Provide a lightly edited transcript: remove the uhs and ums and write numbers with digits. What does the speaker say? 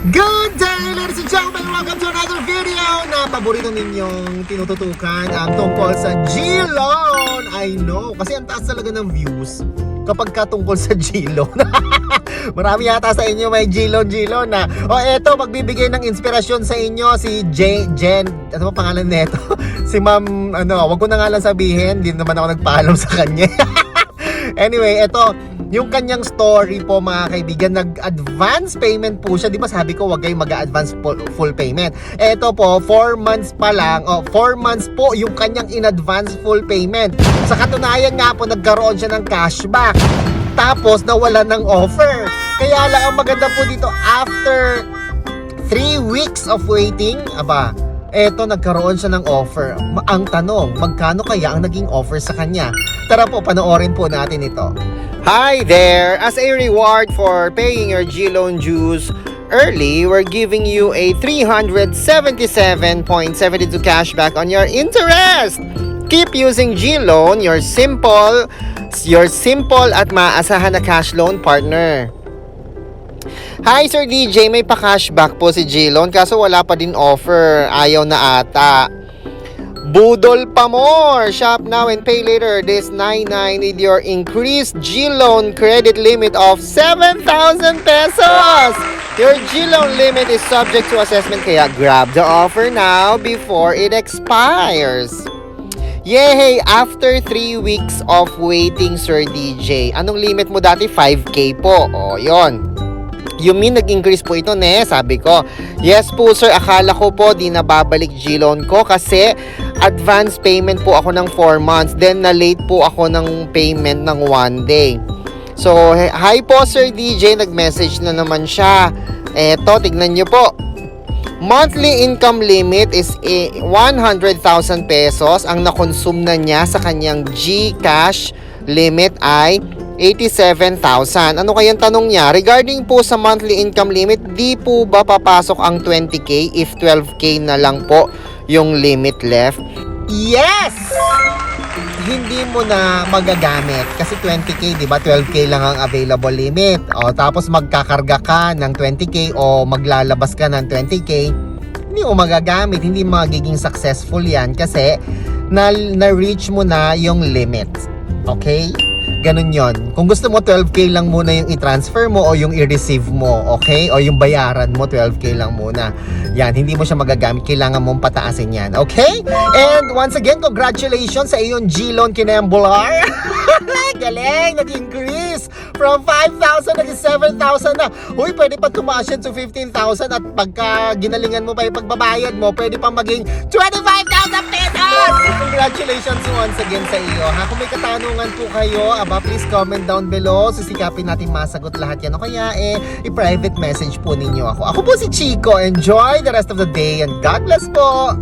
Good day, ladies and gentlemen! Welcome to another video na paborito ninyong tinututukan ang tungkol sa G-Loan. I know, kasi ang taas talaga ng views kapag tungkol sa G-Loan. Marami yata sa inyo may G-Loan na. O eto, magbibigay ng inspirasyon sa inyo si Jen. Ano ba pangalan nito? Si Ma'am, wag ko na nga lang sabihin. Hindi naman ako nagpaalam sa kanya. Anyway, eto, yung kanyang story po mga kaibigan, nag-advance payment po siya. Di ba sabi ko wag kayong mag-advance full payment. Eto po, 4 months pa lang, 4 months po yung kanyang in-advance full payment. Sa katunayan nga po, nagkaroon siya ng cashback. Tapos nawala ng offer. Kaya lang ang maganda po dito, after 3 weeks of waiting, eto nagkaroon siya ng offer. Ang tanong, magkano kaya ang naging offer sa kanya? Tara po, panoorin po natin ito. Hi there! As a reward for paying your G-Loan dues early, we're giving you a 377.72 cashback on your interest! Keep using G-Loan, your simple at maasahan na cash loan partner. Hi Sir DJ, may pa-cashback po si G-Loan kaso wala pa din offer. Ayaw na ata. Budol pa more! Shop now and pay later this 99 with your increased G-Loan credit limit of 7,000 pesos! Your G-Loan limit is subject to assessment kaya grab the offer now before it expires. Yay! After 3 weeks of waiting, Sir DJ. Anong limit mo dati? 5K po. O, yon. You mean nag-increase po ito, ne? Sabi ko. Yes po, sir. Akala ko po di nababalik G-Loan ko kasi advance payment po ako ng 4 months. Then, na-late po ako ng payment ng 1 day. So, hi po, Sir DJ. Nag-message na naman siya. Eto, tignan nyo po. Monthly income limit is 100,000 pesos. Ang na-consume na niya sa kanyang GCash limit ay 87,000. Ano kayang tanong niya? Regarding po sa monthly income limit, di po ba papasok ang 20K if 12K na lang po yung limit left? Yes! Hindi mo na magagamit kasi 20K, di ba? 12K lang ang available limit. O, tapos magkakarga ka ng 20K o maglalabas ka ng 20K, hindi mo magagamit, hindi magiging successful yan kasi na-reach mo na yung limit. Okay? Ganun yon. Kung gusto mo 12K lang muna yung i-transfer mo o yung i-receive mo, okay? O yung bayaran mo 12K lang muna. Yan, hindi mo siya magagamit. Kailangan mong pataasin yan, okay? And once again, congratulations sa iyong G-Loan Kinembular. Galing, nag-increase from 5,000 naging 7,000 na. Uy, pwede pa tumaas yan to 15,000 at pagka ginalingan mo pa yung pagbabayad mo, pwede pa maging 25,000 pesos! Congratulations once again sa iyo. Ha? Kung may katanungan po kayo, please comment down below. Sisikapin natin masagot lahat yan. O kaya i-private message po ninyo ako. Ako po si Chico. Enjoy the rest of the day and God bless po!